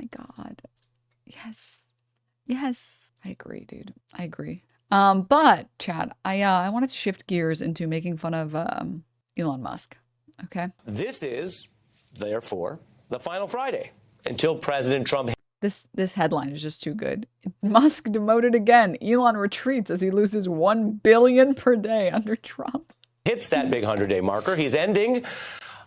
my God. Yes. Yes. I agree, dude. I agree. But Chad, I wanted to shift gears into making fun of Elon Musk. Okay. This is, therefore, the final Friday until President Trump. This headline is just too good. Musk demoted again. Elon retreats as he loses $1 billion per day under Trump. Hits that big 100-day marker. He's ending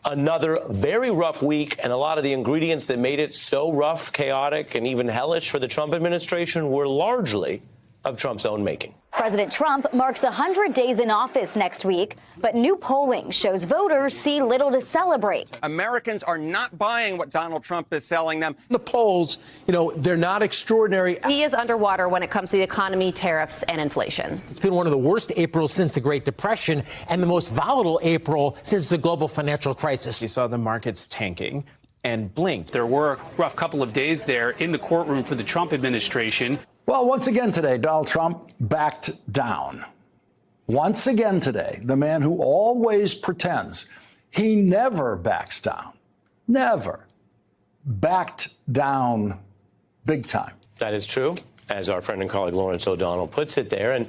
another very rough week, and a lot of the ingredients that made it so rough, chaotic, and even hellish for the Trump administration were largely of Trump's own making. President Trump marks 100 days in office next week, but new polling shows voters see little to celebrate. Americans are not buying what Donald Trump is selling them. The polls, they're not extraordinary. He is underwater when it comes to the economy, tariffs, and inflation. It's been one of the worst Aprils since the Great Depression and the most volatile April since the global financial crisis. You saw the markets tanking and blinked. There were a rough couple of days there in the courtroom for the Trump administration. Well, once again today, Donald Trump backed down. Once again today, the man who always pretends he never backs down, never backed down big time. That is true, as our friend and colleague Lawrence O'Donnell puts it there. And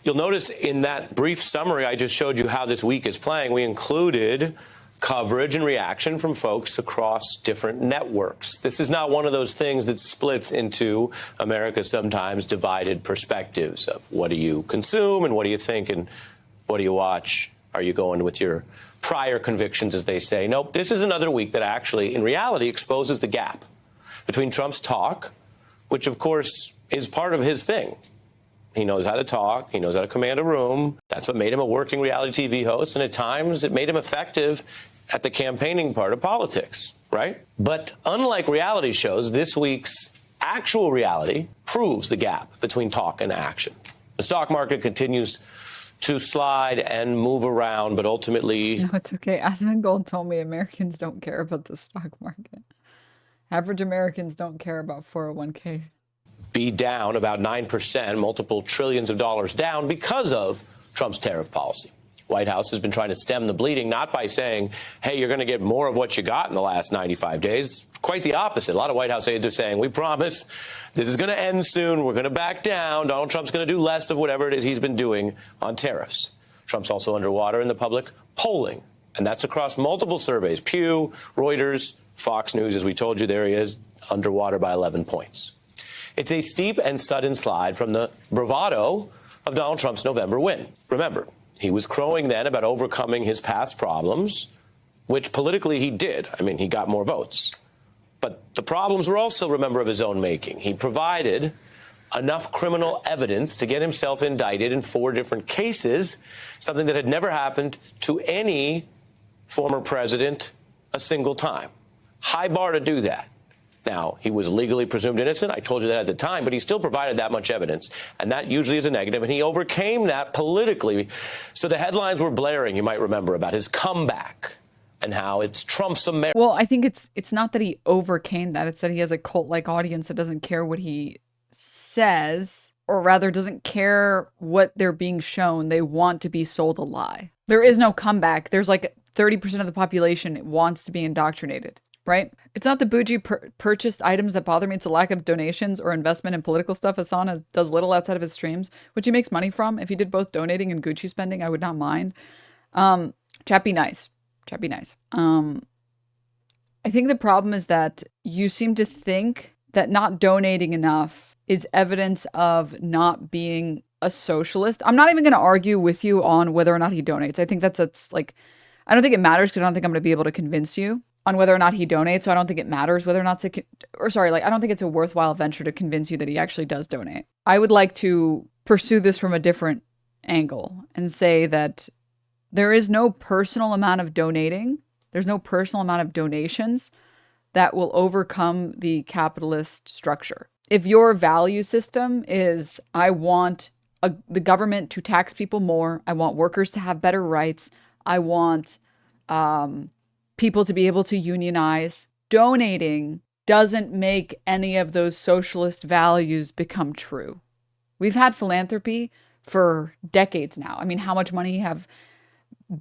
you'll notice in that brief summary I just showed you how this week is playing, we included coverage and reaction from folks across different networks. This is not one of those things that splits into America's sometimes divided perspectives of what do you consume and what do you think and what do you watch? Are you going with your prior convictions, as they say? Nope, this is another week that actually, in reality, exposes the gap between Trump's talk, which, of course, is part of his thing. He knows how to talk. He knows how to command a room. That's what made him a working reality TV host. And at times, it made him effective at the campaigning part of politics, right? But unlike reality shows, this week's actual reality proves the gap between talk and action. The stock market continues to slide and move around, but ultimately... No, it's okay. Asmongold told me Americans don't care about the stock market. Average Americans don't care about 401k. Be down about 9%, multiple trillions of dollars down because of Trump's tariff policy. White House has been trying to stem the bleeding, not by saying, hey, you're going to get more of what you got in the last 95 days. Quite the opposite. A lot of White House aides are saying, we promise this is going to end soon. We're going to back down. Donald Trump's going to do less of whatever it is he's been doing on tariffs. Trump's also underwater in the public polling, and that's across multiple surveys. Pew, Reuters, Fox News, as we told you, there he is, underwater by 11 points. It's a steep and sudden slide from the bravado of Donald Trump's November win. Remember, he was crowing then about overcoming his past problems, which politically he did. I mean, he got more votes. But the problems were also, remember, of his own making. He provided enough criminal evidence to get himself indicted in 4 different cases, something that had never happened to any former president a single time. High bar to do that. Now, he was legally presumed innocent. I told you that at the time, but he still provided that much evidence, and that usually is a negative, and he overcame that politically. So the headlines were blaring, you might remember, about his comeback and how it's Trump's America. Well, I think it's not that he overcame that. It's that he has a cult-like audience that doesn't care what he says, or rather doesn't care what they're being shown. They want to be sold a lie. There is no comeback. There's like 30% of the population wants to be indoctrinated. Right? It's not the bougie purchased items that bother me. It's a lack of donations or investment in political stuff. Hassan does little outside of his streams, which he makes money from. If he did both donating and Gucci spending, I would not mind. Chat be nice. Chat be nice. I think the problem is that you seem to think that not donating enough is evidence of not being a socialist. I'm not even going to argue with you on whether or not he donates. I think that's like, I don't think it matters because I don't think I'm going to be able to convince you on whether or not he donates. So I don't think it matters whether or not to, I don't think it's a worthwhile venture to convince you that he actually does donate. I would like to pursue this from a different angle and say that there is no personal amount of donating. There's no personal amount of donations that will overcome the capitalist structure. If your value system is, I want the government to tax people more, I want workers to have better rights, I want people to be able to unionize. Donating doesn't make any of those socialist values become true. We've had philanthropy for decades now. I mean, how much money have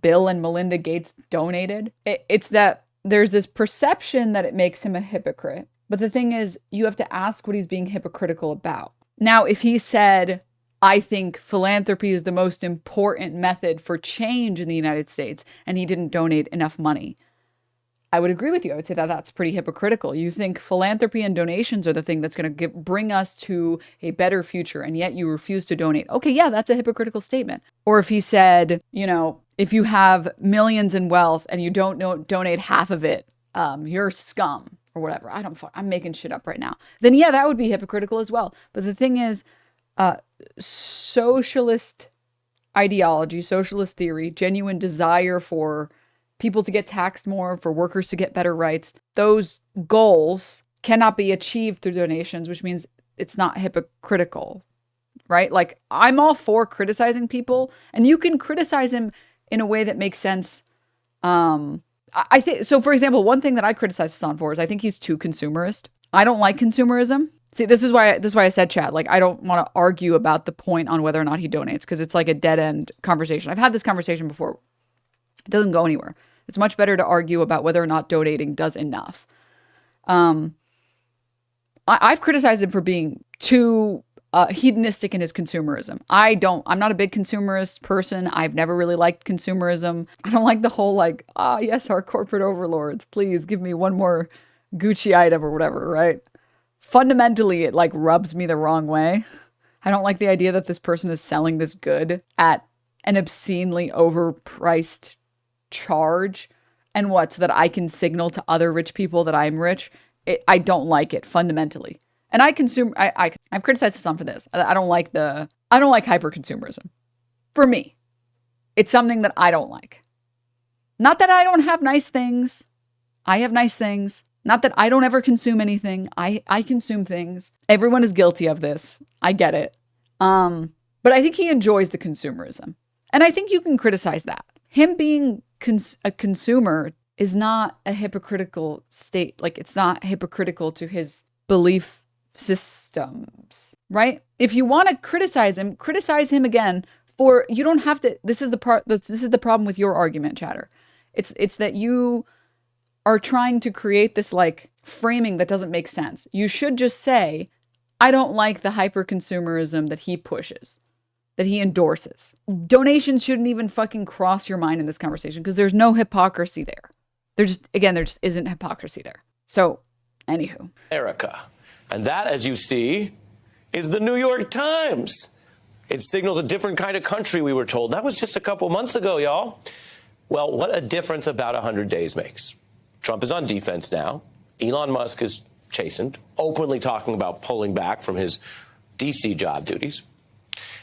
Bill and Melinda Gates donated? It's that there's this perception that it makes him a hypocrite. But the thing is, you have to ask what he's being hypocritical about. Now, if he said, I think philanthropy is the most important method for change in the United States, and he didn't donate enough money, I would agree with you. I would say that that's pretty hypocritical. You think philanthropy and donations are the thing that's going to bring us to a better future, and yet you refuse to donate. Okay, yeah, that's a hypocritical statement. Or if he said, you know, if you have millions in wealth and you don't donate half of it, you're scum or whatever. I'm making shit up right now. Then yeah, that would be hypocritical as well. But the thing is, socialist ideology, socialist theory, genuine desire for people to get taxed more, for workers to get better rights, those goals cannot be achieved through donations, which means it's not hypocritical, right? Like, I'm all for criticizing people, and you can criticize him in a way that makes sense. I think, so for example, one thing that I criticize Hassan for is I think he's too consumerist. I don't like consumerism. See, this is why I said, Chad, like, I don't want to argue about the point on whether or not he donates, because it's like a dead end conversation. I've had this conversation before. It doesn't go anywhere. It's much better to argue about whether or not donating does enough. I've criticized him for being too hedonistic in his consumerism. I'm not a big consumerist person. I've never really liked consumerism. I don't like the whole like, yes, our corporate overlords, please give me one more Gucci item or whatever, right? Fundamentally, it like rubs me the wrong way. I don't like the idea that this person is selling this good at an obscenely overpriced charge, and so that I can signal to other rich people that I'm rich. I don't like it fundamentally. And I've criticized Hassan for this. I don't like hyper consumerism. For me, it's something that I don't like. Not that I don't have nice things. I have nice things. Not that I don't ever consume anything. I consume things. Everyone is guilty of this. I get it. But I think he enjoys the consumerism. And I think you can criticize that. Him being a consumer is not a hypocritical state. Like, it's not hypocritical to his belief systems, right? If you want to criticize him again for, you don't have to, this is the problem with your argument, Chatter. It's that you are trying to create this like framing that doesn't make sense. You should just say, I don't like the hyper consumerism that he pushes, that he endorses. Donations shouldn't even fucking cross your mind in this conversation, because there's no hypocrisy there. There just isn't hypocrisy there. So, anywho. America. And that, as you see, is the New York Times. It signals a different kind of country, we were told. That was just a couple months ago, y'all. Well, what a difference about 100 days makes. Trump is on defense now. Elon Musk is chastened, openly talking about pulling back from his D.C. job duties.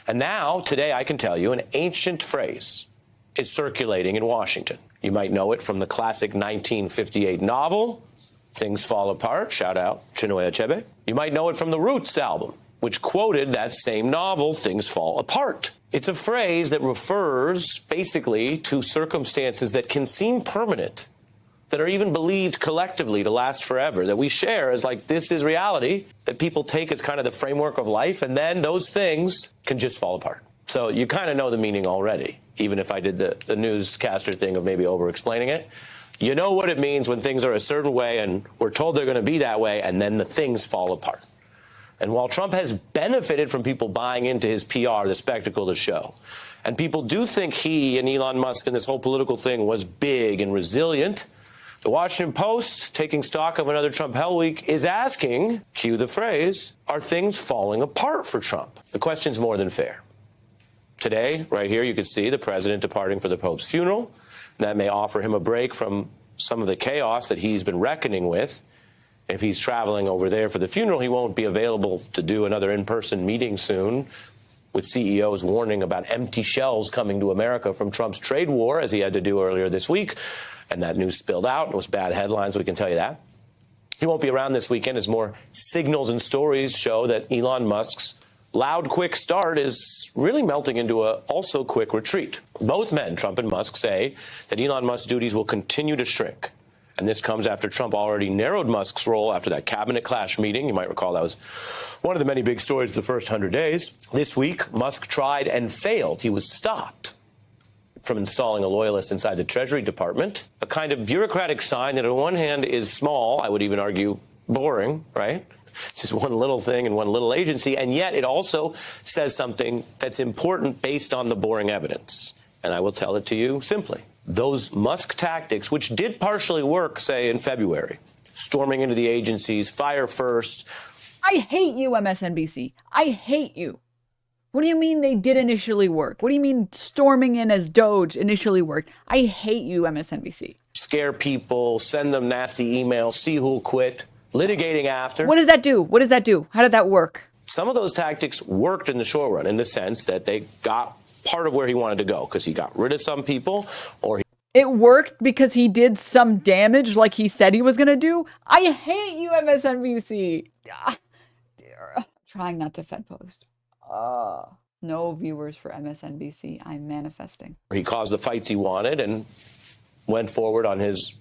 And now, today, I can tell you, an ancient phrase is circulating in Washington. You might know it from the classic 1958 novel, Things Fall Apart. Shout out Chinua Achebe. You might know it from the Roots album, which quoted that same novel, Things Fall Apart. It's a phrase that refers basically to circumstances that can seem permanent, that are even believed collectively to last forever, that we share as like, this is reality, that people take as kind of the framework of life, and then those things can just fall apart. So you kind of know the meaning already, even if I did the newscaster thing of maybe over-explaining it. You know what it means when things are a certain way and we're told they're going to be that way, and then the things fall apart. And while Trump has benefited from people buying into his PR, the spectacle, the show, and people do think he and Elon Musk and this whole political thing was big and resilient, the Washington Post, taking stock of another Trump Hell Week, is asking, cue the phrase, are things falling apart for Trump? The question's more than fair. Today, right here, you can see the president departing for the Pope's funeral. That may offer him a break from some of the chaos that he's been reckoning with. If he's traveling over there for the funeral, he won't be available to do another in-person meeting soon, with CEOs warning about empty shells coming to America from Trump's trade war, as he had to do earlier this week. And that news spilled out. It was bad headlines, we can tell you that. He won't be around this weekend as more signals and stories show that Elon Musk's loud, quick start is really melting into a also quick retreat. Both men, Trump and Musk, say that Elon Musk's duties will continue to shrink. And this comes after Trump already narrowed Musk's role after that cabinet clash meeting. You might recall that was one of the many big stories of the first 100 days. This week, Musk tried and failed. He was stopped from installing a loyalist inside the Treasury Department, a kind of bureaucratic sign that on one hand is small, I would even argue boring, right? It's just one little thing and one little agency, and yet it also says something that's important based on the boring evidence. And I will tell it to you simply. Those Musk tactics, which did partially work, say, in February, storming into the agencies, fire first. I hate you, MSNBC. I hate you. What do you mean they did initially work? What do you mean storming in as Doge initially worked? I hate you, MSNBC. Scare people, send them nasty emails, see who'll quit, litigating after. What does that do? What does that do? How did that work? Some of those tactics worked in the short run in the sense that they got part of where he wanted to go because he got rid of some people or it worked because he did some damage like he said he was going to do? I hate you, MSNBC. Trying not to Fed post. No viewers for MSNBC. I'm manifesting. He caused the fights he wanted and went forward on his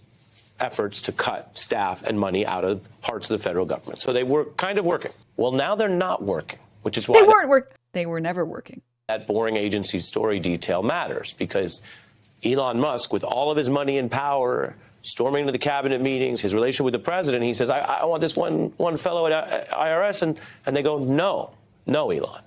efforts to cut staff and money out of parts of the federal government. So they were kind of working. Well, now they're not working, which is why they weren't working. They were never working. That boring agency story detail matters because Elon Musk, with all of his money and power, storming into the cabinet meetings, his relation with the president, he says, I want this one fellow at IRS. And they go, no, Elon.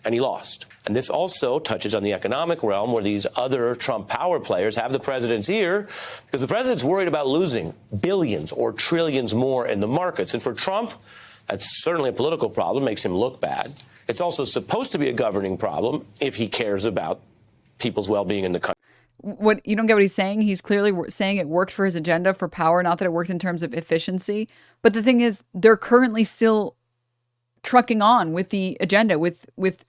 And he lost. And this also touches on the economic realm where these other Trump power players have the president's ear because the president's worried about losing billions or trillions more in the markets. And for Trump, that's certainly a political problem, makes him look bad. It's also supposed to be a governing problem if he cares about people's well-being in the country. What you don't get what he's saying? He's clearly saying it worked for his agenda for power, not that it worked in terms of efficiency. But the thing is, they're currently still trucking on with the agenda, with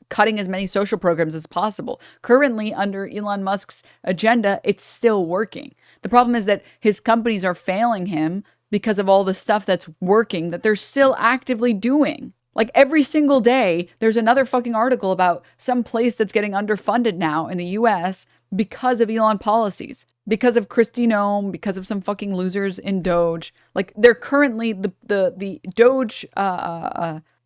cutting as many social programs as possible. Currently, under Elon Musk's agenda, it's still working. The problem is that his companies are failing him because of all the stuff that's working that they're still actively doing. Like every single day, there's another fucking article about some place that's getting underfunded now in the US because of Elon policies, because of Kristi Noem, because of some fucking losers in Doge. Like they're currently, the Doge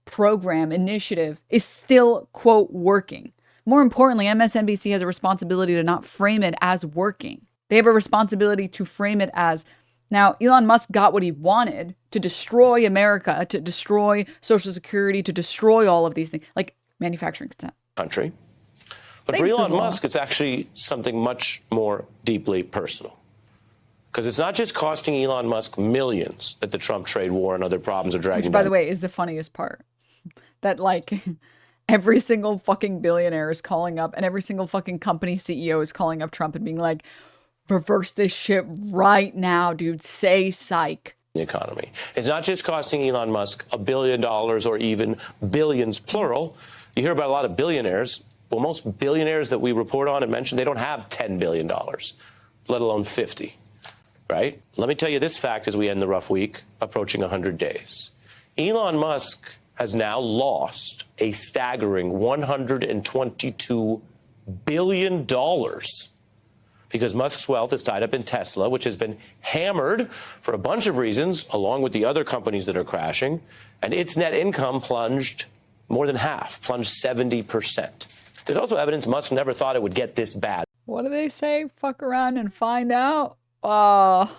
program initiative is still, quote, working. More importantly, MSNBC has a responsibility to not frame it as working. They have a responsibility to frame it as, now, Elon Musk got what he wanted to destroy America, to destroy Social Security, to destroy all of these things, like manufacturing consent. Country. But for Elon Musk, it's actually something much more deeply personal. Because it's not just costing Elon Musk millions that the Trump trade war and other problems are dragging down. By the way, is the funniest part. That, like, every single fucking billionaire is calling up, and every single fucking company CEO is calling up Trump and being like, reverse this shit right now, dude. Say psych. The economy. It's not just costing Elon Musk $1 billion or even billions, plural. You hear about a lot of billionaires. Well, most billionaires that we report on and mention, they don't have $10 billion, let alone 50, right? Let me tell you this fact as we end the rough week, approaching 100 days. Elon Musk has now lost a staggering $122 billion because Musk's wealth is tied up in Tesla, which has been hammered for a bunch of reasons, along with the other companies that are crashing, and its net income plunged more than half, plunged 70%. There's also evidence Musk never thought it would get this bad. What do they say? Fuck around and find out. Won't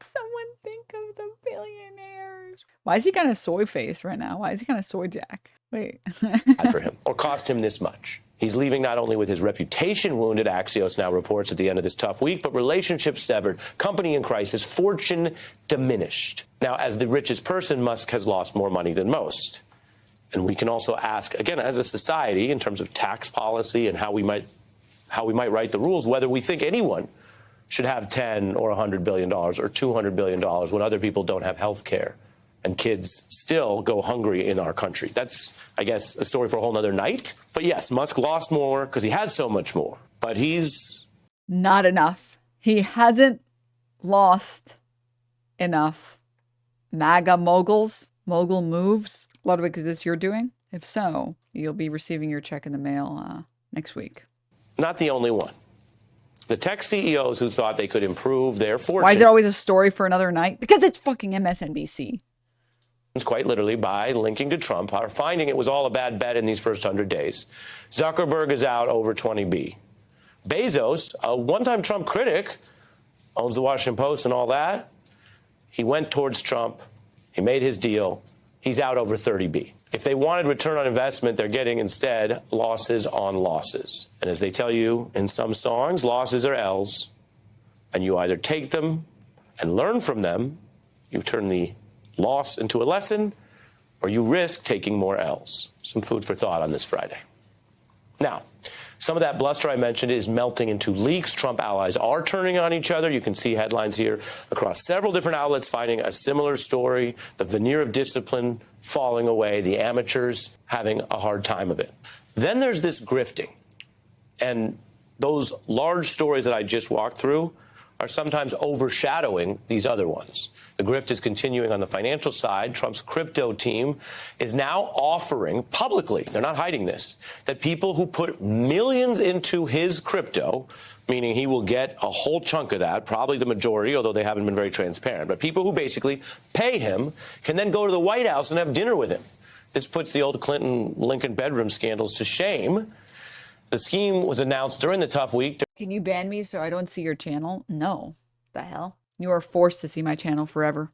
someone think of the billionaires? Why is he kind of soy face right now? Why is he kind of soy jack? Wait. Bad for him, or cost him this much. He's leaving not only with his reputation wounded, Axios now reports at the end of this tough week, but relationships severed, company in crisis, fortune diminished. Now, as the richest person, Musk has lost more money than most. And we can also ask, again, as a society, in terms of tax policy and how we might write the rules, whether we think anyone should have $10 or $100 billion or $200 billion when other people don't have health care and kids still go hungry in our country. That's, I guess, a story for a whole nother night. But yes, Musk lost more because he has so much more. But he's... not enough. He hasn't lost enough. MAGA moguls, mogul moves. Ludwig, is this you're doing? If so, you'll be receiving your check in the mail next week. Not the only one. The tech CEOs who thought they could improve their fortune... why is it always a story for another night? Because it's fucking MSNBC. Quite literally by linking to Trump, are finding it was all a bad bet in these first 100 days. Zuckerberg is out over 20B. Bezos, a one-time Trump critic, owns the Washington Post and all that. He went towards Trump He made his deal. He's out over 30B. If they wanted return on investment, they're getting instead losses on losses. And as they tell you in some songs, losses are L's. And you either take them and learn from them, you turn the loss into a lesson, or you risk taking more L's. Some food for thought on this Friday. Now, some of that bluster I mentioned is melting into leaks. Trump allies are turning on each other. You can see headlines here across several different outlets finding a similar story, the veneer of discipline falling away, the amateurs having a hard time of it. Then there's this grifting. And those large stories that I just walked through are sometimes overshadowing these other ones. The grift is continuing on the financial side. Trump's crypto team is now offering publicly, they're not hiding this, that people who put millions into his crypto, meaning he will get a whole chunk of that, probably the majority, although they haven't been very transparent, but people who basically pay him can then go to the White House and have dinner with him. This puts the old Clinton-Lincoln bedroom scandals to shame. The scheme was announced during the tough week. Can you ban me so I don't see your channel? No. The hell? You are forced to see my channel forever.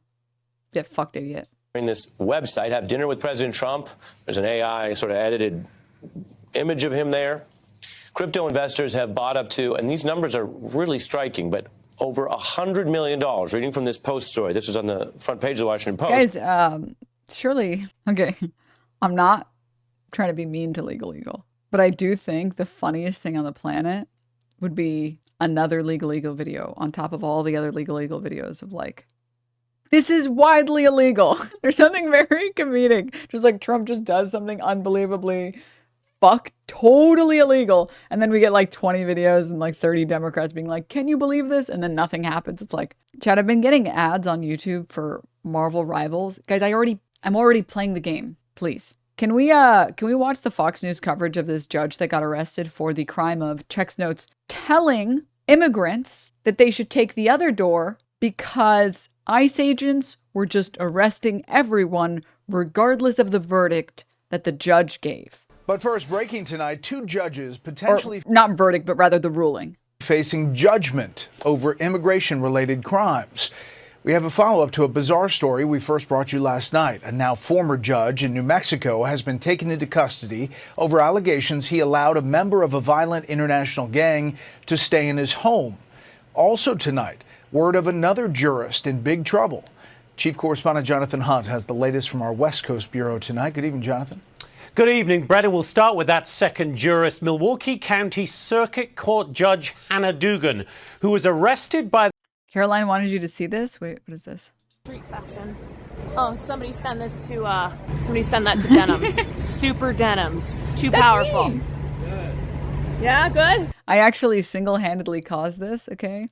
Get fucked, idiot. During this website, have dinner with President Trump. There's an AI sort of edited image of him there. Crypto investors have bought up to, and these numbers are really striking, but over $100 million. Reading from this Post story. This was on the front page of the Washington Post. Guys, surely, okay, I'm not trying to be mean to Legal, but I do think the funniest thing on the planet would be another legal video on top of all the other legal videos of like, this is widely illegal. There's something very comedic. Just like Trump just does something unbelievably totally illegal. And then we get like 20 videos and like 30 Democrats being like, can you believe this? And then nothing happens. It's like, Chad, I've been getting ads on YouTube for Marvel Rivals. Guys, I'm already playing the game. Please. Can we watch the Fox News coverage of this judge that got arrested for the crime of checks notes telling immigrants that they should take the other door because ICE agents were just arresting everyone regardless of the verdict that the judge gave? But first, breaking tonight, 2 judges potentially... Or not verdict, but rather the ruling. ...facing judgment over immigration-related crimes. We have a follow-up to a bizarre story we first brought you last night. A now former judge in New Mexico has been taken into custody over allegations he allowed a member of a violent international gang to stay in his home. Also tonight, word of another jurist in big trouble. Chief Correspondent Jonathan Hunt has the latest from our West Coast Bureau tonight. Good evening, Jonathan. Good evening, Brett. And we'll start with that second jurist, Milwaukee County Circuit Court Judge Hannah Dugan, who was arrested by... Caroline wanted you to see this. Wait, what is this? Street fashion. Oh, somebody send this to, somebody send that to Denims. Super Denims. It's too powerful. Me. Yeah, good. I actually single-handedly caused this, okay?